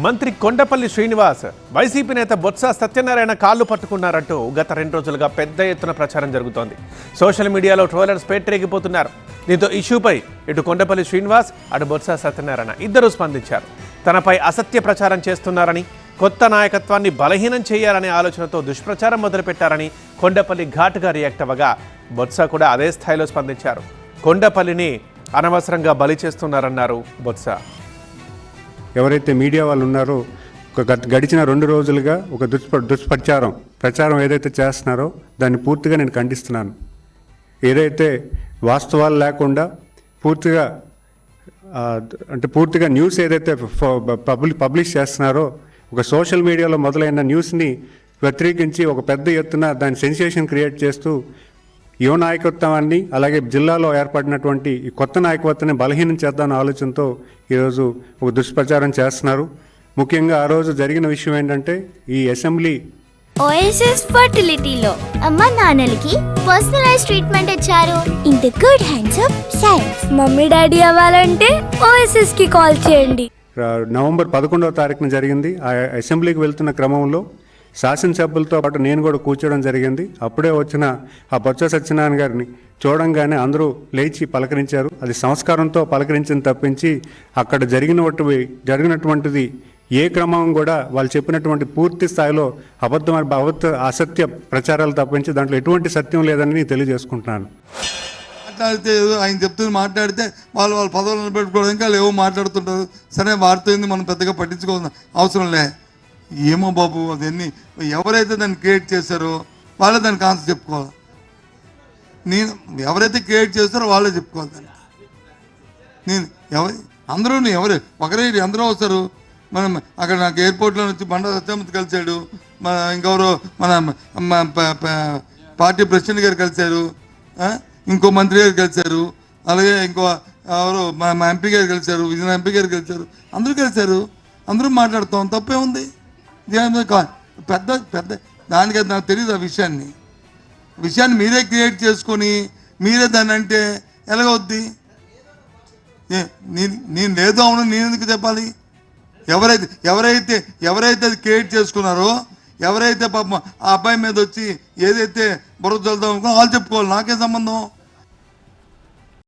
మంత్రి కొండపల్లి శ్రీనివాస్ వైసీపీ నేత బొత్స సత్యనారాయణ కాళ్ళు పట్టుకున్నారంటూ గత 2 రోజులుగా పెద్ద ఎత్తున ప్రచారం జరుగుతోంది. సోషల్ మీడియాలో ట్రోలర్స్ పేటరేగిపోతున్నారు. దీంతో ఇష్యూపై ఇటు కొండపల్లి శ్రీనివాస్ అటు బొత్స సత్యనారాయణ ఇద్దరూ స్పందించారు. తనపై అసత్య ప్రచారం చేస్తున్నారని, కొత్త నాయకత్వాన్ని బలహీనం చేయాలనే ఆలోచనతో దుష్ప్రచారం మొదలుపెట్టారని కొండపల్లి ఘాటుగా రియాక్ట్ అవ్వగా బొత్స కూడా అదే స్థాయిలో స్పందించారు. కొండపల్లిని అనవసరంగా బలి చేస్తున్నారన్నారు బొత్స. ఎవరైతే మీడియా వాళ్ళు ఉన్నారో గడిచిన 2 రోజులుగా ఒక ప్రచారం ఏదైతే చేస్తున్నారో దాన్ని పూర్తిగా నేను ఖండిస్తున్నాను. ఏదైతే వాస్తవాలు లేకుండా పూర్తిగా న్యూస్ ఏదైతే పబ్లిష్ చేస్తున్నారో, ఒక సోషల్ మీడియాలో మొదలైన న్యూస్ని వ్యతిరేకించి ఒక పెద్ద ఎత్తున దాని సెన్సేషన్ క్రియేట్ చేస్తూ యువ నాయకత్వాన్ని అలాగే జిల్లాలో ఏర్పడినటువంటి ఈ కొత్త నాయకత్వాన్ని బలహీనం చేద్దామన్న ఆలోచనతో ఈరోజు ఒక దుష్ప్రచారం చేస్తున్నారు. ముఖ్యంగా ఆ రోజు జరిగిన విషయం ఏంటంటే, ఈ అసెంబ్లీ ఓఎస్ఎస్ ఫర్టిలిటీలో అమ్మ నాన్నలకి పర్సనలైజ్ ట్రీట్మెంట్ ఇచ్చారు. In the good hands of science. Mummy daddy అవ్వాలంటే ఓఎస్ఎస్ కి కాల్ చేయండి. నవంబర్ 11వ తారీఖున జరిగింది. ఆ అసెంబ్లీకి వెళ్తున్న క్రమంలో శాసనసభ్యులతో పాటు నేను కూడా కూర్చోవడం జరిగింది. అప్పుడే వచ్చిన ఆ బొత్స సత్యనారాయణ గారిని చూడంగానే అందరూ లేచి పలకరించారు. అది సంస్కారంతో పలకరించింది తప్పించి అక్కడ జరిగినటువంటిది ఏ క్రమం కూడా వాళ్ళు చెప్పినటువంటి పూర్తి స్థాయిలో అసత్య ప్రచారాలు తప్పించి దాంట్లో ఎటువంటి సత్యం లేదని నేను తెలియజేసుకుంటున్నాను. మాట్లాడితే ఆయన చెప్తుంది, మాట్లాడితే వాళ్ళు పదవులను పెట్టుకోవడం ఇంకా లేవో మాట్లాడుతుంటారు. సరే, వారితో మనం పెద్దగా పట్టించుకోవాల్సిన అవసరం లే. ఏమో బాబు, అదన్నీ ఎవరైతే దాన్ని క్రియేట్ చేశారో వాళ్ళే దానికి ఆన్సర్ చెప్పుకోవాలి. ఎవరైతే క్రియేట్ చేస్తారో వాళ్ళే చెప్పుకోవాలి దానికి. ఎవరు ఒకరే అందరూ వస్తారు. మనం అక్కడ నాకు ఎయిర్పోర్ట్లో నుంచి బండా సత్యమూర్తి కలిశాడు, ఇంకెవరో మన పార్టీ ప్రెసిడెంట్ గారు కలిశారు, ఇంకో మంత్రి గారు కలిశారు, అలాగే ఇంకో ఎవరు మా ఎంపీ గారు కలిశారు, విజయనగరం ఎంపీ గారు కలిశారు. అందరూ కలిశారు, అందరూ మాట్లాడుతాం, తప్పే ఉంది. పెద్ద దానికి నాకు తెలియదు. ఆ విషయాన్ని మీరే క్రియేట్ చేసుకొని మీరే దాన్ని అంటే ఎలాగవుద్ది? నేను లేదు అవును నేను ఎందుకు చెప్పాలి? ఎవరైతే అది క్రియేట్ చేసుకున్నారో, ఎవరైతే పాపం ఆ అబ్బాయి మీద వచ్చి ఏదైతే బుర్ర చల్దాం అనుకో వాళ్ళు చెప్పుకోవాలి. నాకే సంబంధం?